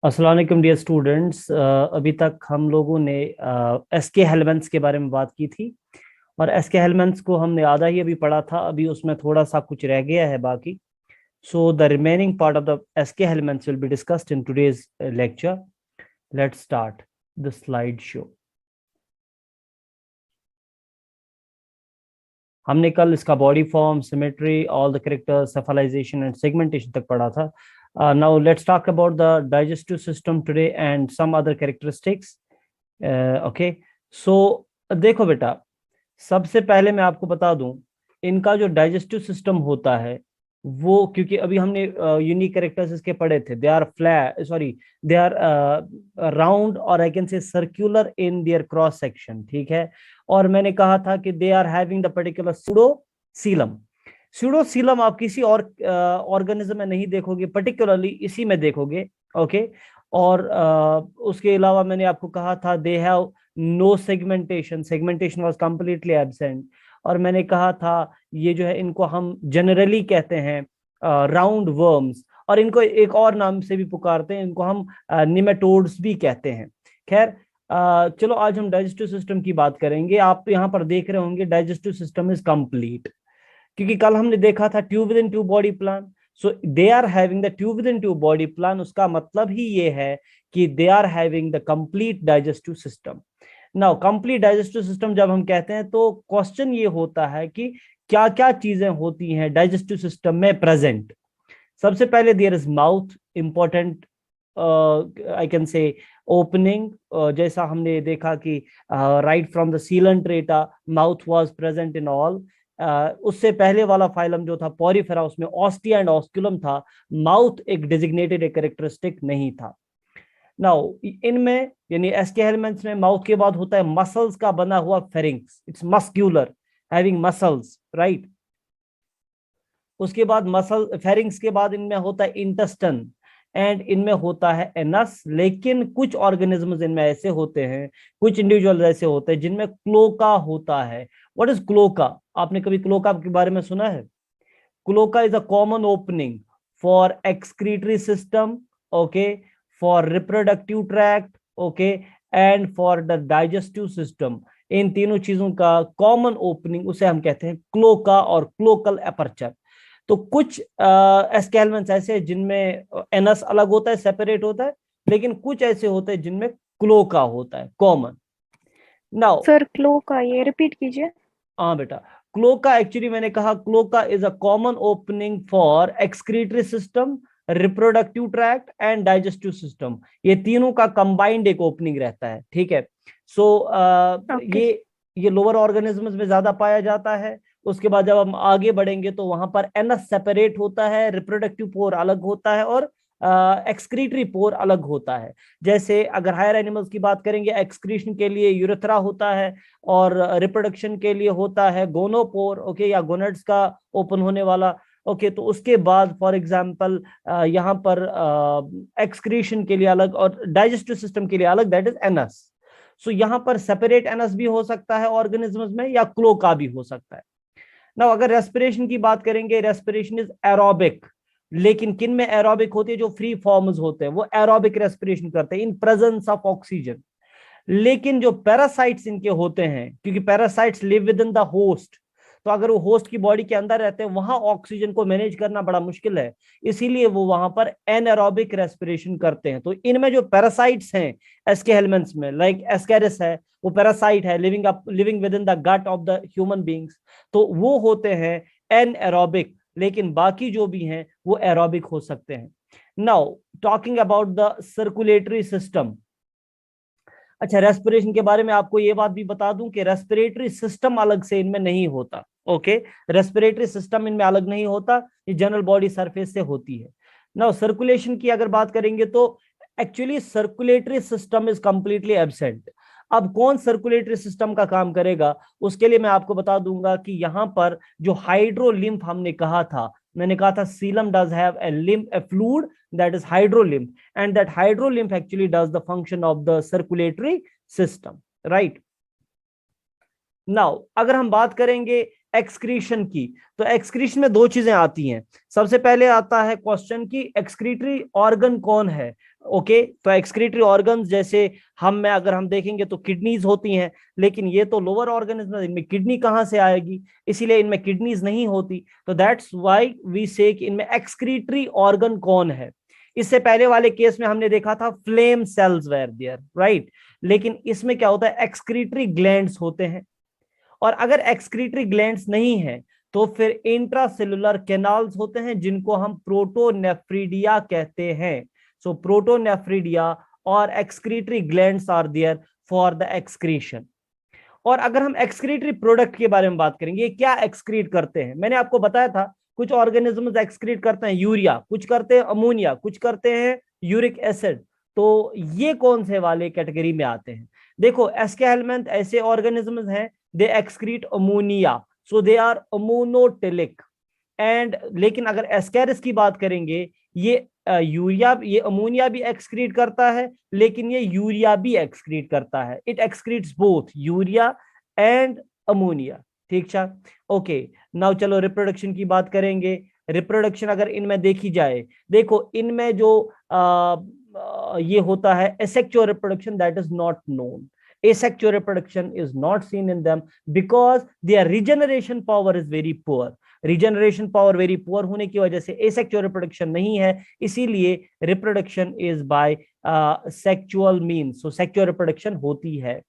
अस्सलाम वालेकुम dear students. अभी तक हम लोगों ने एसके हेलमेंट्स के बारे में बात की थी और एसके हेलमेंट्स को हमने आधा ही अभी पढ़ा था। अभी उसमें थोड़ा सा कुछ रह गया है बाकी। So the remaining part of the aschelminthes will be discussed in today's lecture. Let's start the slide show. हमने कल इसका body form, symmetry, all the characters, cephalization and segmentation तक पढ़ा था। Now let's talk about the digestive system today and some other characteristics. Okay, so देखो बेटा, सबसे पहले मैं आपको बता दूं, इनका जो डाइजेस्टिव सिस्टम होता है वो, क्योंकि अभी हमने यूनिक कैरेक्टर्स इसके पढ़े थे। They are flat, sorry, they are round और I can say circular in their cross section, ठीक है। और मैंने कहा था कि they are having the particular pseudocoelom. Pseudocoelom आप किसी और ऑर्गेनिज्म में नहीं देखोगे, पर्टिकुलरली इसी में देखोगे। ओके, और उसके अलावा मैंने आपको कहा था they have no segmentation, segmentation was completely absent. और मैंने कहा था ये जो है, इनको हम जनरली कहते हैं राउंड वर्म्स, और इनको एक और नाम से भी पुकारते हैं, इनको हम निमेटोड्स भी कहते हैं। खैर, चलो आज हम डाइजेस्टिव सिस्टम की बात करेंगे। आप यहाँ पर देख रहे होंगे डाइजेस्टिव सिस्टम इज कंप्लीट, क्योंकि कल हमने देखा था tube within tube body plan. So they are having the tube within tube body plan, उसका मतलब ही ये है कि they are having the complete digestive system. Now complete digestive system जब हम कहते हैं तो क्वेश्चन ये होता है कि क्या क्या चीजें होती हैं डाइजेस्टिव सिस्टम में प्रेजेंट। सबसे पहले there is mouth, important I can say opening. जैसा हमने देखा कि right from the coelenterata mouth was present in all. उससे पहले वाला फाइलम जो था पॉरीफेरा, उसमें ऑस्टिया एंड ऑस्कुलम था। माउथ एक डिजिग्नेटेड एक कैरेक्टरिस्टिक नहीं था। नाउ इनमें यानी एसके हेलमेंट्स में माउथ के बाद होता है मसल्स का बना हुआ pharynx, it's muscular, having muscles, right. उसके बाद मसल फेरिंग्स के बाद इनमें होता है इंटेस्टाइन एंड इनमें होता है एनस। लेकिन कुछ ऑर्गेनिजम्स इनमें ऐसे होते हैं, कुछ इंडिविजुअल ऐसे होते हैं जिनमें क्लोका होता है। What is cloaca? आपने कभी क्लोका के बारे में सुना है? Cloaca is a common opening for excretory system, okay, for reproductive tract, okay, and for the digestive system. इन तीनों चीजों का कॉमन ओपनिंग उसे हम कहते हैं क्लोका और क्लोकल एपर्चर। तो कुछ एस्केलमेंट्स ऐसे हैं जिनमें एनस अलग होता है, सेपरेट होता है, लेकिन कुछ ऐसे होते हैं जिनमें क्लोका होता है कॉमन। नाउ सर क्लो का ये रिपीट कीजिए। हाँ बेटा, क्लोका एक्चुअली मैंने कहा cloaca is a common opening for excretory system, reproductive tract and digestive system. ये तीनों का कंबाइंड एक ओपनिंग रहता है, ठीक है। So okay. ये लोअर ऑर्गेनिजम्स में ज्यादा पाया जाता है। उसके बाद जब हम आगे बढ़ेंगे तो वहां पर एनस सेपरेट होता है, रिप्रोडक्टिव पोर अलग होता है और एक्सक्रीटरी पोर अलग होता है। जैसे अगर हायर एनिमल्स की बात करेंगे, एक्सक्रीशन के लिए यूरेथ्रा होता है और रिप्रोडक्शन के लिए होता है गोनोपोर, ओके, या गोनेड्स का ओपन होने वाला। ओके, तो उसके बाद फॉर एग्जांपल यहाँ पर एक्सक्रीशन के लिए अलग और डाइजेस्टिव सिस्टम के लिए अलग, दैट इज एनस। सो यहाँ पर सेपरेट एनस भी हो सकता है ऑर्गेनिजम्स में, या क्लोका भी हो सकता है। ना अगर रेस्पिरेशन की बात करेंगे, रेस्पिरेशन इज एरोबिक। लेकिन किन में एरोबिक होती है? जो फ्री फॉर्म्स होते हैं वो एरोबिक रेस्पिरेशन करते हैं इन प्रेजेंस ऑफ ऑक्सीजन। लेकिन जो पैरासाइट्स इनके होते हैं, क्योंकि parasites live with in the host, तो अगर वो होस्ट की बॉडी के अंदर रहते हैं वहां ऑक्सीजन को मैनेज करना बड़ा मुश्किल है, इसीलिए वो वहां पर एनएरोबिक रेस्पिरेशन करते हैं। तो इनमें जो पैरासाइट्स हैं एस्के हेलमेंट्स में, लाइक एस्केरिस है, वो पैरासाइट है living with in the gut of the human beings, तो वो होते हैं एनएरोबिक। लेकिन बाकी जो भी हैं वो एरोबिक हो सकते हैं। Now talking about the circulatory system. अच्छा, रेस्पिरेशन के बारे में आपको ये बात भी बता दूं कि रेस्पिरेटरी सिस्टम अलग से इनमें नहीं होता। ओके, रेस्पिरेटरी सिस्टम इनमें अलग नहीं होता, ये जनरल बॉडी सरफेस से होती है। नाउ सर्कुलेशन की अगर बात करेंगे तो actually circulatory system is completely absent. अब कौन सर्कुलेटरी सिस्टम का काम करेगा, उसके लिए मैं आपको बता दूंगा कि यहां पर जो हाइड्रोलिम्फ हमने कहा था, मैंने कहा था coelom does have a lymph, a fluid that is hydrolymph, and that hydrolymph actually does the function of the circulatory system, right? Now अगर हम बात करेंगे एक्सक्रीशन की, तो एक्सक्रीशन में दो चीजें आती हैं। सबसे पहले आता है क्वेश्चन की एक्सक्रीटरी ऑर्गन कौन है। ओके, तो एक्सक्रीटरी ऑर्गन जैसे अगर हम देखेंगे तो किडनीज होती हैं, लेकिन ये तो लोअर ऑर्गेनिज्म, इनमें किडनी कहां से आएगी, इसीलिए इनमें किडनीज नहीं होती। तो दैट्स व्हाई वी से कि इनमें एक्सक्रीटरी ऑर्गन कौन है। इससे पहले वाले केस में हमने देखा था flame cells were there, right, लेकिन इसमें क्या होता है, एक्सक्रीटरी ग्लैंड्स होते हैं। और अगर एक्सक्रीटरी ग्लैंड्स नहीं है तो फिर इंट्रासेलुलर कैनाल्स होते हैं, जिनको हम प्रोटोनेफ्रिडिया कहते हैं। सो प्रोटोनेफ्रिडिया और excretory glands are there for the excretion. और अगर हम एक्सक्रीटरी प्रोडक्ट के बारे में बात करेंगे, ये क्या एक्सक्रीट करते हैं, मैंने आपको बताया था कुछ ऑर्गेनिजम्स एक्सक्रीट करते हैं यूरिया, कुछ करते हैं अमोनिया, कुछ करते हैं यूरिक एसिड। तो ये कौन से वाले कैटेगरी में आते हैं? देखो, एस्केलमेंथ ऐसे ऑर्गेनिजम्स हैं, they excrete ammonia, so they are ammonotelic. And लेकिन अगर एस्केरिस की बात करेंगे, ये यूरिया, ये अमोनिया भी एक्सक्रीट करता है, लेकिन ये यूरिया भी एक्सक्रीट करता है। It excretes both urea and ammonia. ठीक है, ओके। नाउ चलो रिप्रोडक्शन की बात करेंगे। रिप्रोडक्शन अगर इनमें देखी जाए, देखो इनमें जो ये होता है asexual reproduction, that is not known. Asexual reproduction is not seen in them because their regeneration power is very poor. Regeneration power very poor होने की वजह से एसेक्सुअल रिप्रोडक्शन नहीं है, इसीलिए reproduction is by sexual means. So sexual reproduction होती है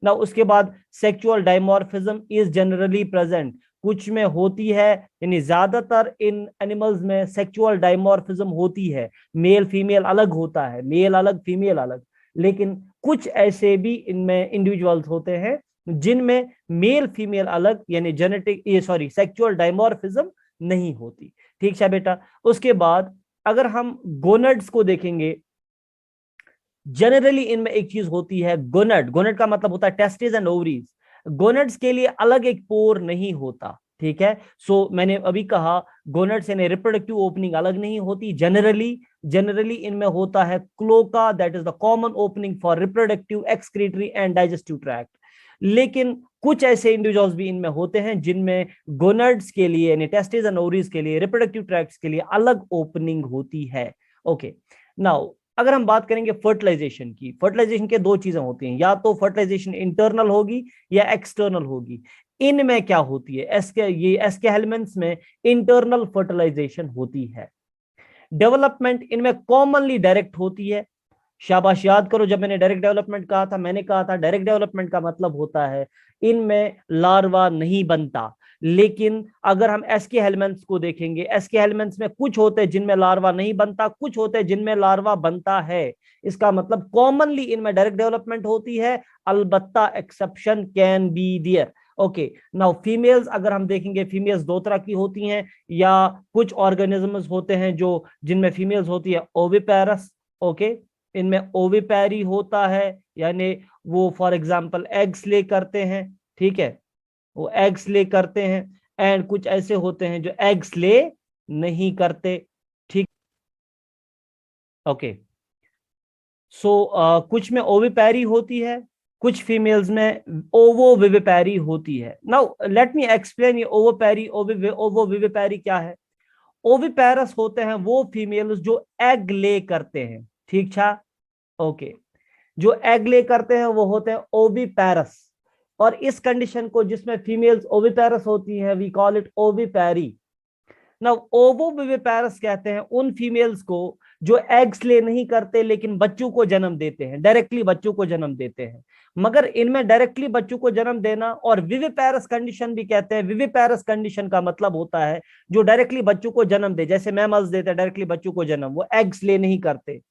ना। उसके बाद sexual dimorphism is generally present, कुछ में होती है, यानी ज्यादातर इन एनिमल्स में सेक्सुअल डायमॉर्फिज्म होती है। मेल फीमेल अलग होता है, मेल अलग फीमेल अलग, लेकिन कुछ ऐसे भी इनमें इंडिविजुअल्स होते हैं जिनमें मेल फीमेल अलग, यानी सेक्सुअल डायमॉर्फिज्म नहीं होती। ठीक है बेटा। उसके बाद अगर हम गोनड्स को देखेंगे, जनरली इनमें एक चीज होती है गोनड। गोनड का मतलब होता है टेस्टिस एंड ओवरीज। गोनड्स के लिए अलग एक पोर नहीं होता। ठीक है, सो मैंने अभी कहा गोनड्स यानी रिप्रोडक्टिव ओपनिंग अलग नहीं होती। जनरली इनमें होता है cloaca, that is the common opening for reproductive, excretory and digestive tract. लेकिन कुछ ऐसे इंडिविजुअल्स भी इनमें होते हैं जिनमें गोनड्स के लिए यानी टेस्टिस एंड ओवरीज के लिए, रिप्रोडक्टिव ट्रैक्ट्स के लिए अलग ओपनिंग होती है। ओके, नाउ अगर हम बात करेंगे फर्टिलाइजेशन की, फर्टिलाइजेशन के दो चीजें होती हैं, या तो फर्टिलाइजेशन इंटरनल होगी या एक्सटर्नल होगी। इनमें क्या होती है, ये एस्केलमेंट्स में इंटरनल फर्टिलाइजेशन होती है। डेवलपमेंट इनमें कॉमनली डायरेक्ट होती है। शाबाश, याद करो जब मैंने डायरेक्ट डेवलपमेंट कहा था, मैंने कहा था डायरेक्ट डेवलपमेंट का मतलब होता है इनमें लार्वा नहीं बनता। लेकिन अगर हम एसके हेलमेंट्स को देखेंगे, एसके हेलमेंट्स में कुछ होते हैं जिनमें लार्वा नहीं बनता, कुछ होते हैं जिनमें लार्वा बनता है। इसका मतलब कॉमनली इनमें डायरेक्ट डेवलपमेंट होती है, अलबत्ता exception can be there. Okay, now females अगर हम देखेंगे, फीमेल्स दो तरह की होती हैं, या कुछ ऑर्गेनिजम्स होते हैं जो जिनमें फीमेल्स होती है ओविपेरस। ओके, इनमें ओविपैरी होता है, यानी वो फॉर एग्जांपल एग्स ले करते हैं। ठीक है, वो एग्स ले करते हैं। एंड कुछ ऐसे होते हैं जो एग्स ले नहीं करते। ठीक, ओके। सो कुछ में ओविपैरी होती है, कुछ फीमेल्स में ओवोविविपैरी होती है। नाउ लेट मी एक्सप्लेन ये ओवोविविपैरी क्या है। ओविपेरस होते हैं वो फीमेल्स जो एग ले करते हैं। ठीक है, ओके, जो एग ले करते हैं वो होते हैं ओविपेरस। और इस कंडीशन को जिसमें फीमेल्स ओविपेरस होती हैं, वी कॉल इट ओविपैरी। ना ओवोविविपेरस कहते हैं उन फीमेल्स को जो एग्स ले नहीं करते लेकिन बच्चों को जन्म देते हैं, डायरेक्टली बच्चों को जन्म देते हैं। मगर इनमें डायरेक्टली बच्चों को जन्म देना और विविपेरस कंडीशन भी कहते हैं। विविपेरस कंडीशन का मतलब होता है जो डायरेक्टली बच्चों को जन्म दे, जैसे मैमल्स देते हैं डायरेक्टली बच्चों को जन्म, वो एग्स ले नहीं करते।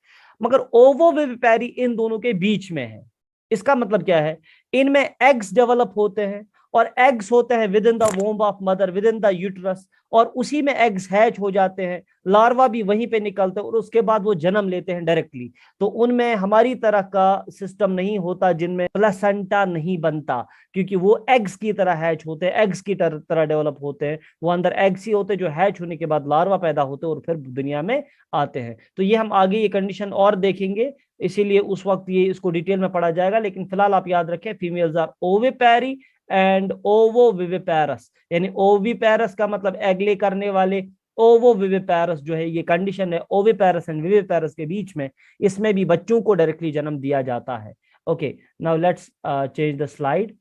मगर ओवोविविपैरी इन दोनों के बीच में है। इसका मतलब क्या है, इनमें एग्स डेवलप होते हैं और एग्स होते हैं with in the womb of mother, with in the uterus, और उसी में एग्स हैच हो जाते हैं, लार्वा भी वहीं पे निकलते हैं और उसके बाद वो जन्म लेते हैं डायरेक्टली। तो उनमें हमारी तरह का सिस्टम नहीं होता जिनमें प्लेसेंटा नहीं बनता, क्योंकि वो एग्स की तरह हैच होते हैं, एग्स की तरह डेवलप होते हैं। वो अंदर एग्स ही होते हैं जो हैच होने के बाद लार्वा पैदा होते हैं और फिर दुनिया में आते हैं। तो ये हम आगे ये कंडीशन और देखेंगे इसीलिए उस वक्त ये इसको डिटेल में पढ़ा जाएगा, लेकिन फिलहाल आप याद रखें फीमेल्स आर ओविपेरी एंड ओवोविविपेरस, यानी ओविपेरस का मतलब एग ले करने वाले, ओवोविविपेरस जो है ये कंडीशन है ओविपेरस एंड विविपेरस के बीच में, इसमें भी बच्चों को डायरेक्टली जन्म दिया जाता है। Okay, now let's change the slide.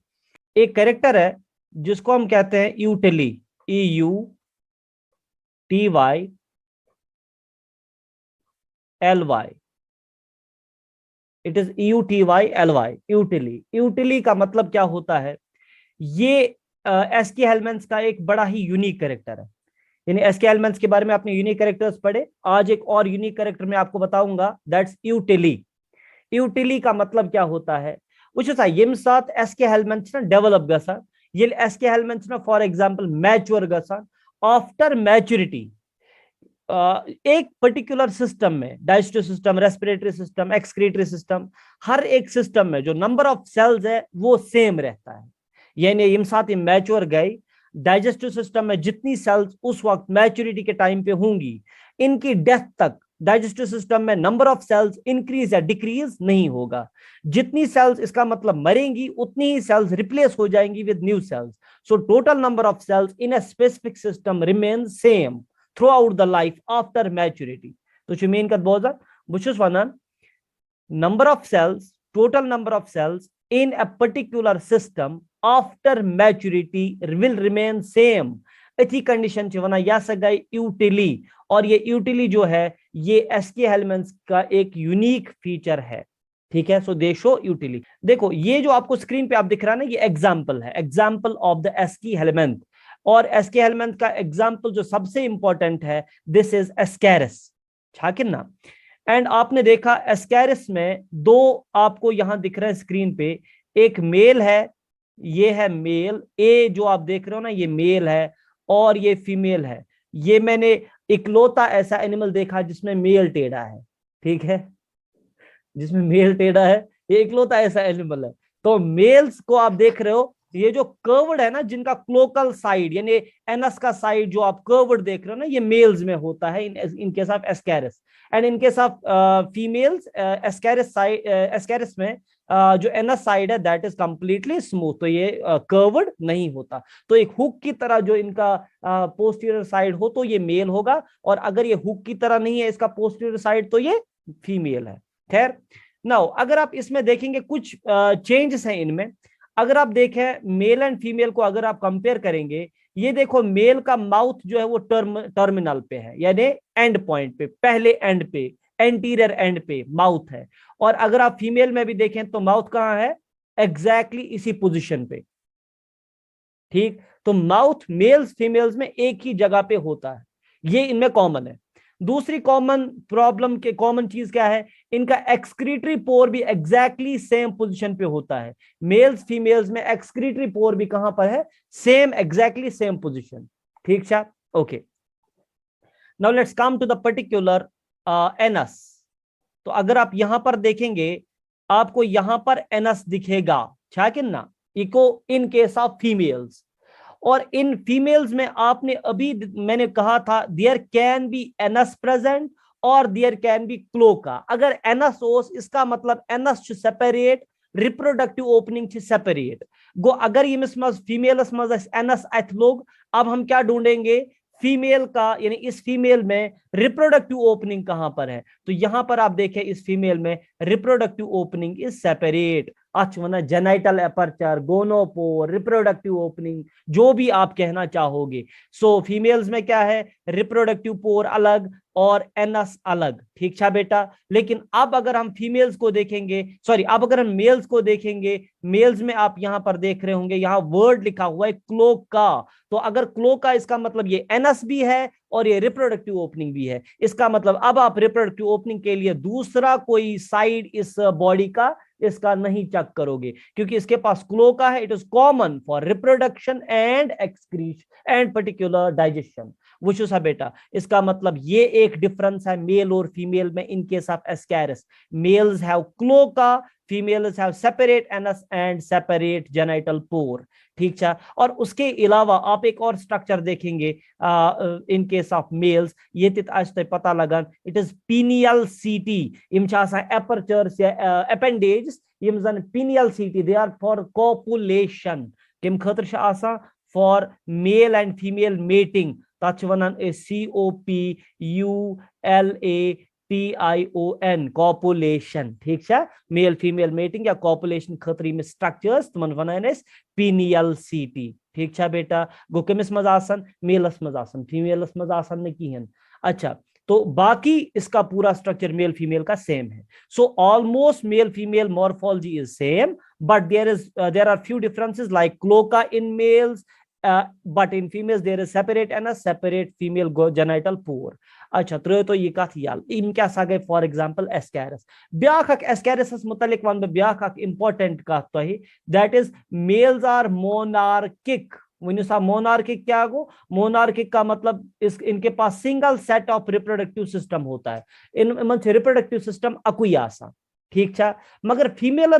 एक कैरेक्टर है जिसको हम कहते हैं यूटिली, EUTYLY, इट इज EUTYLY, यूटिली। यूटिली का मतलब क्या होता है, ये एसके हेलमेंस का एक बड़ा ही यूनिक कैरेक्टर है। यानी एसके हेलमेंस के बारे में आपने यूनिक कैरेक्टर्स पढ़े, आज एक और यूनिक कैरेक्टर मैं आपको बताऊंगा, दैट्स यूटिली। यूटिली का मतलब क्या होता है, यमसाथ एसके हेलमेंस डेवलप गसान, ये aschelminthes for example mature गसान, आफ्टर मैच्योरिटी एक पर्टिकुलर सिस्टम में, digestive system, respiratory system, excretory system, हर एक सिस्टम में जो नंबर ऑफ सेल्स है वो सेम रहता है। यानी यमसाथ मैच्योर गई, डाइजेस्टिव सिस्टम में जितनी सेल्स उस वक्त मैच्योरिटी के टाइम पे होंगी, इनकी डेथ तक डाइजेस्टिव सिस्टम में नंबर ऑफ सेल्स इंक्रीज या डिक्रीज नहीं होगा। जितनी सेल्स इसका मतलब मरेंगी, उतनी ही सेल्स रिप्लेस हो जाएंगी with new cells. So total number of cells in a specific system remain same throughout the life after maturity. तो जो मेन कद बोझा बुशुस वनन number of cells, total number of cells in a particular system after maturity will remain same. इसी condition च वना या सगाई यूटिली, और ये यूटिली जो है ये एसके हेलमेंस का एक यूनिक फीचर है। ठीक है, सो दे शो यूटिली। देखो ये जो आपको स्क्रीन पे आप दिख रहा है ना, ये एग्जांपल है, example of the aschelminth. और एसके हेलमेंथ का एग्जांपल जो सबसे इंपॉर्टेंट है, दिस इज एस्कैरिस, छाकिन ना। एंड आपने देखा एस्कैरिस में दो आपको यहां दिख रहे हैं स्क्रीन पे, एक मेल है, ये है मेल, ए जो आप देख रहे हो ना ये मेल है, और ये फीमेल है। ये मैंने इकलौता ऐसा एनिमल देखा जिसमें मेल टेढ़ा है, ठीक है, जिसमें मेल टेढ़ा है, ये इकलौता ऐसा एनिमल है। तो मेल्स को आप देख रहे हो, ये जो कर्व्ड है ना, जिनका क्लोकल साइड यानी एनस का साइड जो आप कर्व्ड देख रहे हो ना, ये मेल्स में होता है इन case of Ascaris. And in case of females Ascaris side, Ascaris में जो एनस साइड है दैट इज कंप्लीटली स्मूथ, तो ये कर्व्ड नहीं होता। तो एक हुक की तरह जो इनका पोस्टीरियर साइड हो तो ये मेल होगा, और अगर ये हुक की तरह नहीं है इसका पोस्टीरियर साइड तो ये फीमेल है। खैर, नाउ अगर आप इसमें देखेंगे कुछ चेंजेस हैं इनमें। अगर आप देखें मेल एंड फीमेल को अगर आप कंपेयर करेंगे, ये देखो मेल का माउथ जो है वो टर्मिनल पे है, यानी एंड पॉइंट पे, पहले एंड पे, एंटीरियर एंड पे माउथ है। और अगर आप फीमेल में भी देखें तो माउथ कहां है, एग्जैक्टली इसी पोजीशन पे। ठीक, तो माउथ मेल्स फीमेल्स में एक ही जगह पे होता है, ये इनमें कॉमन है। दूसरी कॉमन प्रॉब्लम के कॉमन चीज क्या है, इनका एक्सक्रीटरी पोर भी एग्जैक्टली सेम पोजीशन पे होता है। मेल्स फीमेल्स में एक्सक्रीटरी पोर भी कहां पर है, सेम, एग्जैक्टली सेम पोजीशन। ठीक है, okay. Now let's come to the particular anus. तो अगर आप यहां पर देखेंगे, आपको यहां पर एनस दिखेगा, छाकिन ना, इको इन केस ऑफ फीमेल्स। और इन फीमेल्स में आपने अभी मैंने कहा था there can be anus present और देयर कैन बी क्लोका। अगर एनस हो इसका मतलब एनस छु सेपरेट, रिप्रोडक्टिव ओपनिंग छु सेपरेट गो। अगर ये फीमेलस मज एनस अथ लोग, अब हम क्या ढूंढेंगे, फीमेल का, यानी इस फीमेल में रिप्रोडक्टिव ओपनिंग कहां पर है। तो यहां पर आप देखें इस फीमेल में reproductive opening is separate, genital aperture, gonopore, reproductive opening, जो भी आप कहना चाहोगे। सो फीमेल्स में क्या है, रिप्रोडक्टिव पोर अलग और एनस अलग। ठीक है बेटा, लेकिन अब अगर हम फीमेल्स को देखेंगे, सॉरी अब अगर हम मेल्स को देखेंगे, मेल्स में आप यहां पर देख रहे होंगे यहां वर्ड लिखा हुआ है क्लोका। तो अगर क्लोका इसका मतलब ये एनस भी है और ये रिप्रोडक्टिव ओपनिंग भी है। इसका मतलब अब आप रिप्रोडक्टिव ओपनिंग के लिए दूसरा कोई साइड इस बॉडी का इसका नहीं चेक करोगे, क्योंकि इसके पास क्लोका है। It is common for reproduction and excretion and particular digestion. वो सा बेटा इसका मतलब ये एक डिफरेंस है मेल और फीमेल में in case of ascaris males have cloaca females have separate anus and separate genital pore ठीक है और उसके अलावा आप एक और स्ट्रक्चर देखेंगे इन केस ऑफ मेल्स ये तित आज तक पता लगन इट इज पिनियल सीटी इम छ आसान एपर्चर्स या अपेंडेज इम जन पिनियल सीटी दे आर फॉर कोपुलेशन किम खतर छ आसान for male and female mating तत छ वनान COPULATION कॉपुलेशन ठीक है मेल फीमेल मेटिंग या कॉपुलेशन खतरी में स्ट्रक्चर्स तुमन वनान पिनियल सीटी ठीक है बेटा गो कमिस मज आसन मेलस मज आसन फीमेलस मज आसन न किहन अच्छा तो बाकी इसका पूरा स्ट्रक्चर मेल फीमेल का सेम है so almost male female morphology is same but there are few differences like cloaca in males but in females there is separate and a separate female genital pore अच्छा तो ये कथ याल इम क्या सा गए फॉर एग्जांपल एस्कैरिस ब्याख एस्कैरिस मुतलिक वन ब्याख इंपॉर्टेंट कथ तो that is males are monorchic वन सा मोनार्किक क्या गो मोनार्किक का मतलब इनके पास single set of reproductive system होता है इन रिप्रोडक्टिव सिस्टम अकुई आसा ठीक है मगर female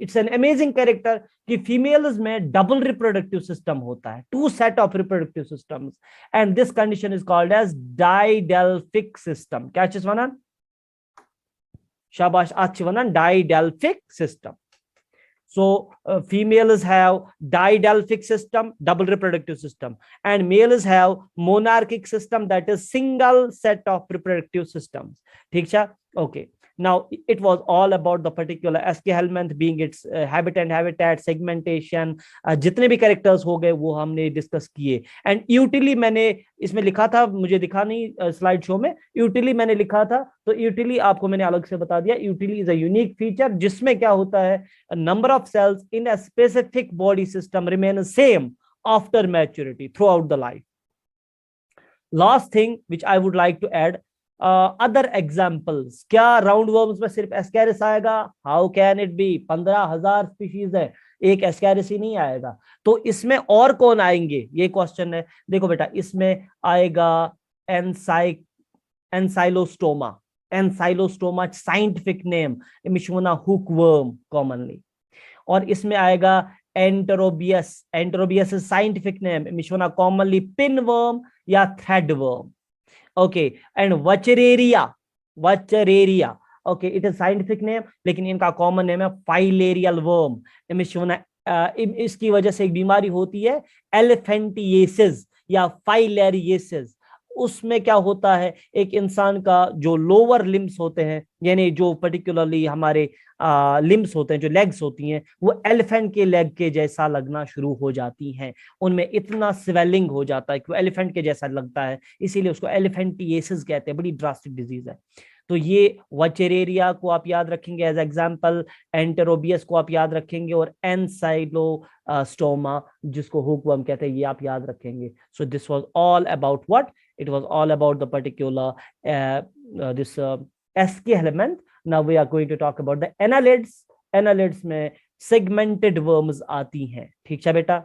it's an amazing character कि फीमेल्स में डबल रिप्रोडक्टिव सिस्टम होता है two set of reproductive systems and this condition is called as didelphic system क्या चीज वनान शाबाश आज वनान didelphic system so females have didelphic system double reproductive system and males have monarchic system that is single set of reproductive systems ठीक है okay now it was all about the particular SK Hellmann being its habit and habitat segmentation जितने भी characters हो गए वो हमने discuss किए and यूटिली मैंने इसमें लिखा था मुझे दिखा नहीं स्लाइड शो में यूटिली मैंने लिखा था तो यूटिली आपको मैंने अलग से बता दिया eutely is a unique feature जिसमें क्या होता है number of cells in a specific body system remain same after maturity throughout the life last thing which I would like to add other examples क्या round worms में सिर्फ ascaris आएगा how can it be 15,000 species है एक Ascaris ही नहीं आएगा तो इसमें और कौन आएंगे ये क्वेश्चन है देखो बेटा इसमें आएगा एनसाइलोस्टोमा एनसाइलोस्टोमा साइंटिफिक नेम मिशुना हुकवर्म कॉमनली और इसमें आएगा एंटेरोबियस एंटेरोबियस साइंटिफिक नेम मिशुना कॉमनली पिनवर्म या threadworm okay and Wuchereria okay it is scientific name लेकिन इनका कॉमन नेम है फाइलेरियल वर्म इसकी वजह से एक बीमारी होती है एलिफेंटिएसिस या फाइलेरिएसिस उसमें क्या होता है एक इंसान का जो लोअर लिम्स होते हैं यानी जो पर्टिकुलरली हमारे लिम्स होते हैं जो लेग्स होती हैं वो एलिफेंट के लेग के जैसा लगना शुरू हो जाती हैं उनमें इतना स्वेलिंग हो जाता है कि वो एलिफेंट के जैसा लगता है इसीलिए उसको एलिफेंटिएसिस कहते हैं बड़ी ड्रास्टिक डिजीज है तो ये वचेरेरिया को आप याद रखेंगे एज एग्जांपल एंटेरोबियस को आप याद रखेंगे और एनसाइलोस्टोमा जिसको हुकवर्म कहते हैं ये आप याद रखेंगे so this was all about what it was all about the particular this SK Hellmann now we are going to talk about the annelids में segmented worms आती हैं ठीक है बेटा